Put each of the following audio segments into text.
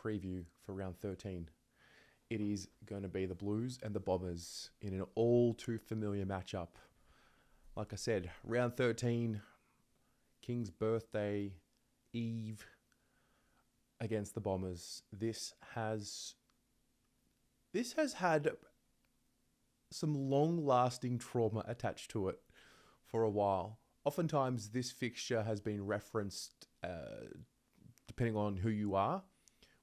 preview for round 13. It is going to be the Blues and the Bombers in an all too familiar matchup. Like I said, round 13, King's birthday eve against the Bombers. This has had some long-lasting trauma attached to it for a while. Oftentimes, this fixture has been referenced depending on who you are,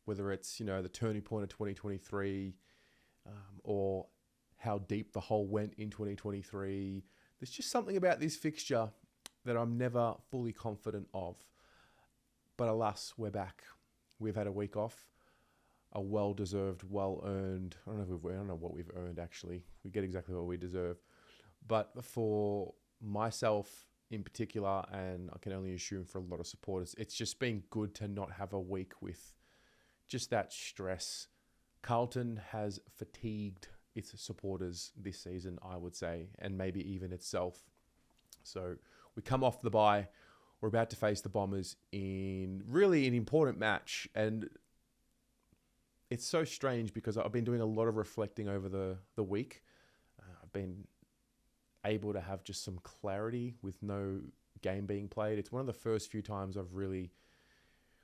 whether it's, the turning point of 2023 or how deep the hole went in 2023. There's just something about this fixture that I'm never fully confident of. But alas, we're back. We've had a week off, a well-deserved, well-earned. I don't know what we've earned, actually. We get exactly what we deserve. But for myself in particular, and I can only assume for a lot of supporters, it's just been good to not have a week with just that stress. Carlton has fatigued its supporters this season, I would say, and maybe even itself. So we come off the bye. We're about to face the Bombers in really an important match. And it's so strange because I've been doing a lot of reflecting over the week. I've been able to have just some clarity with no game being played. It's one of the first few times I've really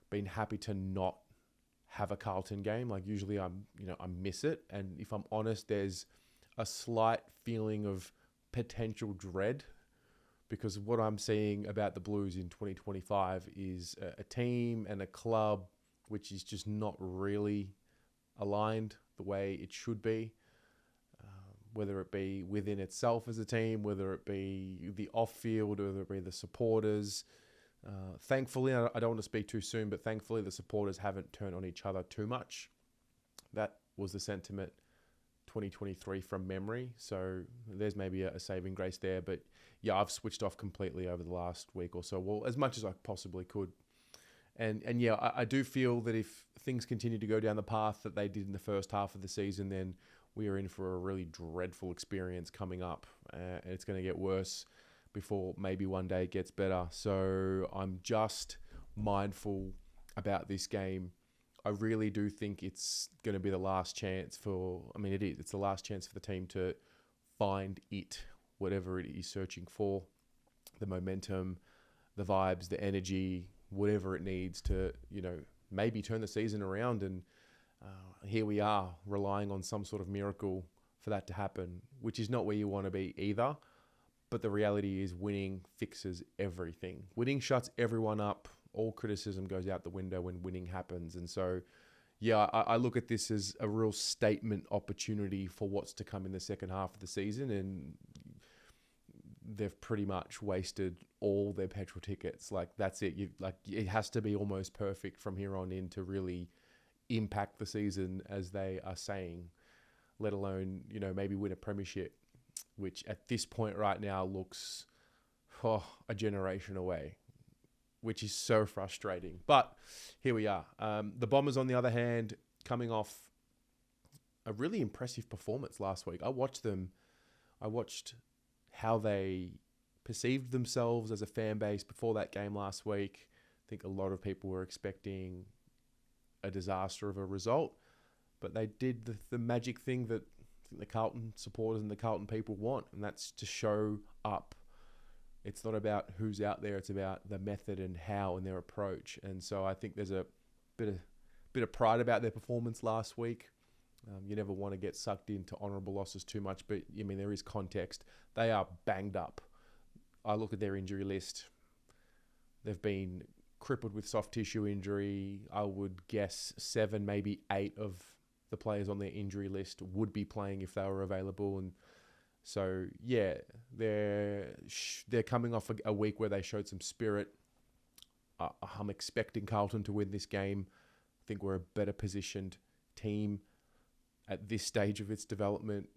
been happy to not have a Carlton game. Like usually I miss it. And if I'm honest, there's a slight feeling of potential dread because what I'm seeing about the Blues in 2025 is a team and a club which is just not really aligned the way it should be, whether it be within itself as a team, whether it be the off-field, whether it be the supporters. Thankfully, I don't want to speak too soon, but thankfully the supporters haven't turned on each other too much. That was the sentiment 2023 from memory. So there's maybe a saving grace there. But yeah, I've switched off completely over the last week or so. Well, as much as I possibly could. And yeah, I do feel that if things continue to go down the path that they did in the first half of the season, then we are in for a really dreadful experience coming up. And it's going to get worse before maybe one day it gets better. So I'm just mindful about this game. I really do think it's going to be the last chance it is. It's the last chance for the team to find whatever it is searching for, the momentum, the vibes, the energy, whatever it needs to, maybe turn the season around. And here we are relying on some sort of miracle for that to happen, which is not where you want to be either. But the reality is winning fixes everything. Winning shuts everyone up. All criticism goes out the window when winning happens. And so, yeah, I look at this as a real statement opportunity for what's to come in the second half of the season. And they've pretty much wasted all their petrol tickets. Like, that's it. It has to be almost perfect from here on in to really impact the season, as they are saying, let alone, maybe win a premiership, which at this point right now looks a generation away, which is so frustrating. But here we are. The Bombers, on the other hand, coming off a really impressive performance last week. I watched how they perceived themselves as a fan base before that game last week. I think a lot of people were expecting a disaster of a result, but they did the magic thing that the Carlton supporters and the Carlton people want, and that's to show up. It's not about who's out there, it's about the method and how and their approach. And so I think there's a bit of pride about their performance last week. You never want to get sucked into honourable losses too much, but there is context. They are banged up. I look at their injury list. They've been crippled with soft tissue injury. I would guess 7, maybe 8 of the players on their injury list would be playing if they were available. And so, yeah, they're coming off a week where they showed some spirit. I'm expecting Carlton to win this game. I think we're a better positioned team at this stage of its development.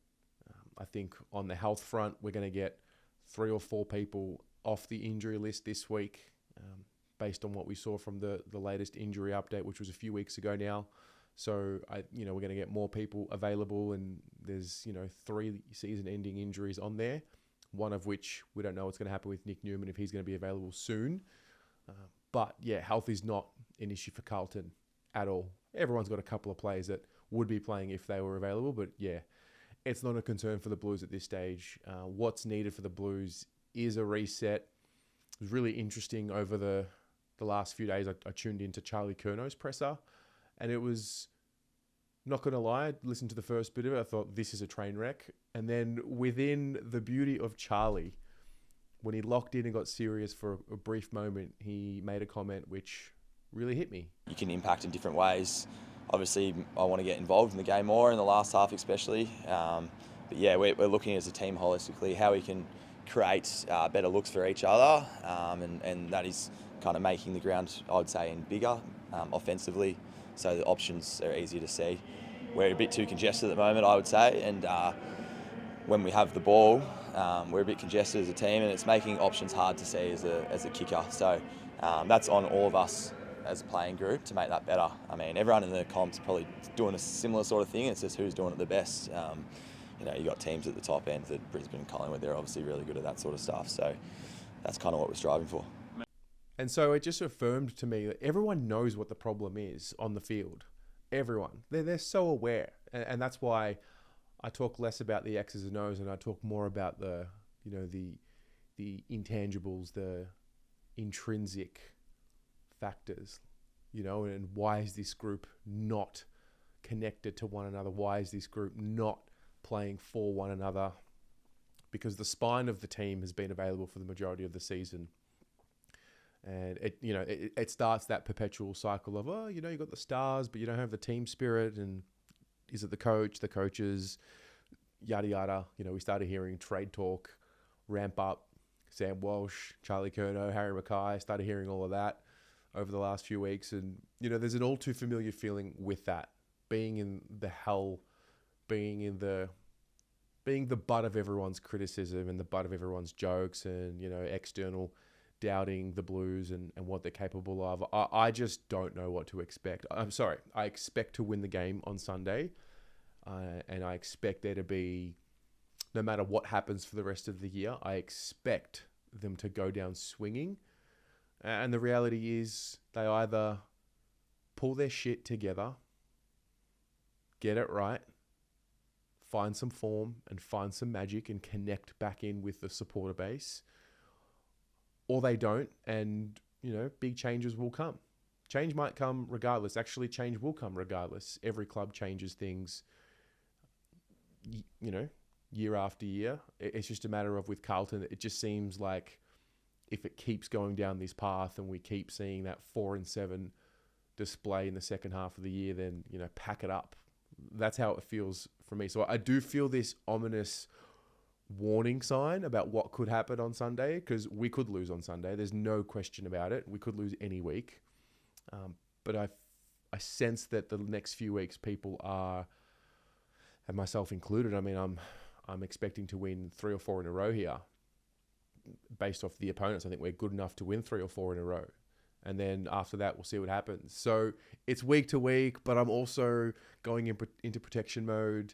I think on the health front, we're going to get 3 or 4 people off the injury list this week, based on what we saw from the latest injury update, which was a few weeks ago now. So, we're going to get more people available, and there's, 3 season-ending injuries on there, one of which we don't know what's going to happen with Nick Newman, if he's going to be available soon. But, yeah, health is not an issue for Carlton at all. Everyone's got a couple of players that would be playing if they were available, but yeah, it's not a concern for the Blues at this stage. What's needed for the Blues is a reset. It was really interesting over the last few days. I tuned into Charlie Curnow's presser, and it was, not going to lie, I listened to the first bit of it. I thought, this is a train wreck. And then within the beauty of Charlie, when he locked in and got serious for a brief moment, he made a comment which really hit me. You can impact in different ways. Obviously, I want to get involved in the game more in the last half especially. But yeah, we're looking as a team holistically how we can create better looks for each other, and that is kind of making the ground, I would say, in bigger offensively, so the options are easier to see. We're a bit too congested at the moment, I would say, and when we have the ball, we're a bit congested as a team, and it's making options hard to see as a kicker. So that's on all of us as a playing group to make that better. I mean, everyone in the comp's probably doing a similar sort of thing. It's just who's doing it the best. You got teams at the top end, that Brisbane and Collingwood, they're obviously really good at that sort of stuff. So that's kind of what we're striving for. And so it just affirmed to me that everyone knows what the problem is on the field. Everyone. They're so aware. And that's why I talk less about the X's and O's, and I talk more about the intangibles, the intrinsic factors, and why is this group not connected to one another? Why is this group not playing for one another? Because the spine of the team has been available for the majority of the season. And it starts that perpetual cycle of, you got the stars, but you don't have the team spirit. And is it the coach, the coaches, yada, yada. We started hearing trade talk ramp up. Sam Walsh, Charlie Curnow, Harry Mackay, started hearing all of that over the last few weeks. And, there's an all too familiar feeling with that. Being in the hell, being the butt of everyone's criticism and the butt of everyone's jokes and, external doubting the Blues and what they're capable of. I just don't know what to expect. I'm sorry. I expect to win the game on Sunday. And I expect there to be, no matter what happens for the rest of the year, I expect them to go down swinging. And the reality is they either pull their shit together, get it right, find some form and find some magic and connect back in with the supporter base, or they don't, and, big changes will come. Change might come regardless. Actually, change will come regardless. Every club changes things, year after year. It's just a matter of, with Carlton, it just seems like if it keeps going down this path and we keep seeing that 4-7 display in the second half of the year, then, pack it up. That's how it feels for me. So I do feel this ominous warning sign about what could happen on Sunday, because we could lose on Sunday. There's no question about it. We could lose any week. But I sense that the next few weeks people are, and myself included, I mean, I'm expecting to win 3 or 4 in a row here. Based off the opponents, I think we're good enough to win 3 or 4 in a row. And then after that, we'll see what happens. So it's week to week, but I'm also going into protection mode.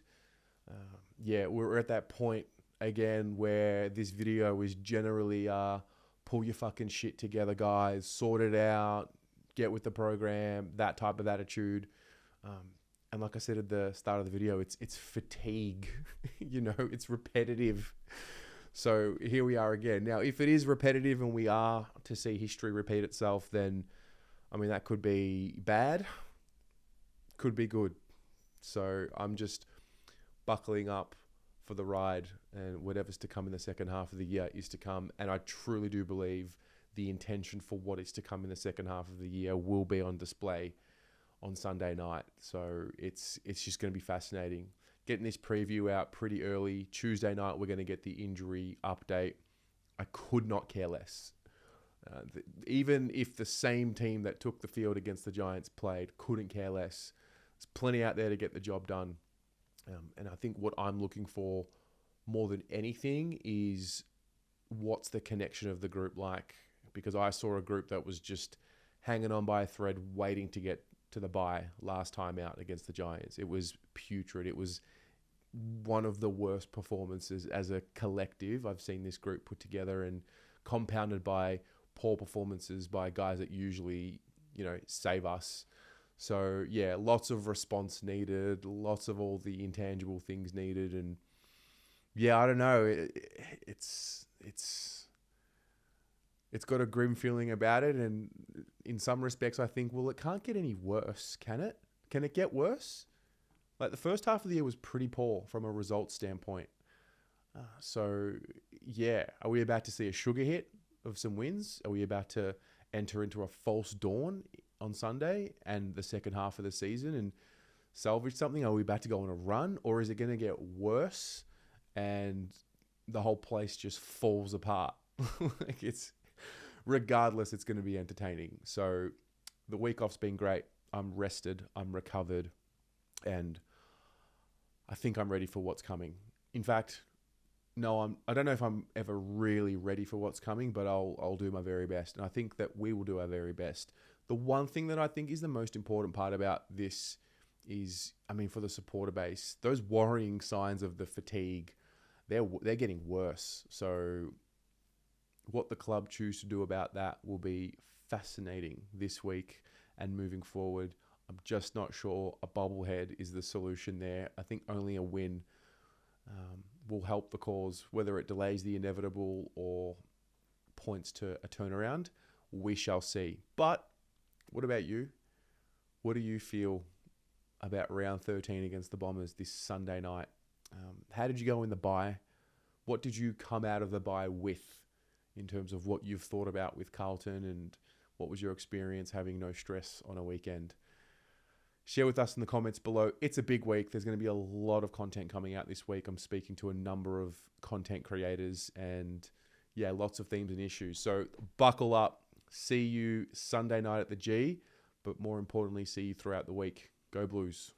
We're at that point again where this video is generally pull your fucking shit together, guys, sort it out, get with the program, that type of attitude. And like I said at the start of the video, it's fatigue. It's repetitive. So here we are again. Now, if it is repetitive and we are to see history repeat itself, then, I mean, that could be bad, could be good. So I'm just buckling up for the ride, and whatever's to come in the second half of the year is to come. And I truly do believe the intention for what is to come in the second half of the year will be on display on Sunday night. So it's just going to be fascinating. Getting this preview out pretty early. Tuesday night, we're going to get the injury update. I could not care less. Even if the same team that took the field against the Giants played, couldn't care less. There's plenty out there to get the job done. And I think what I'm looking for more than anything is what's the connection of the group like? Because I saw a group that was just hanging on by a thread, waiting to get to the bye last time out against the Giants. It was putrid. It was one of the worst performances as a collective I've seen this group put together, and compounded by poor performances by guys that usually, save us. So, yeah, lots of response needed, lots of all the intangible things needed. And, yeah, I don't know. It's got a grim feeling about it. And in some respects, I think, well, it can't get any worse, can it? Can it get worse? Like, the first half of the year was pretty poor from a results standpoint. So, yeah, are we about to see a sugar hit of some wins? Are we about to enter into a false dawn on Sunday and the second half of the season and salvage something? Are we about to go on a run, or is it going to get worse and the whole place just falls apart? Like, regardless, it's going to be entertaining. So the week off's been great. I'm rested, I'm recovered, and I think I'm ready for what's coming. In fact, no, I don't know if I'm ever really ready for what's coming, but I'll do my very best. And I think that we will do our very best. The one thing that I think is the most important part about this is, I mean, for the supporter base, those worrying signs of the fatigue, they're getting worse. So what the club choose to do about that will be fascinating this week and moving forward. I'm just not sure a bobblehead is the solution there. I think only a win will help the cause, whether it delays the inevitable or points to a turnaround. We shall see. But what about you? What do you feel about round 13 against the Bombers this Sunday night? How did you go in the bye? What did you come out of the bye with in terms of what you've thought about with Carlton, and what was your experience having no stress on a weekend? Share with us in the comments below. It's a big week. There's going to be a lot of content coming out this week. I'm speaking to a number of content creators and, yeah, lots of themes and issues. So buckle up. See you Sunday night at the G, but more importantly, see you throughout the week. Go Blues.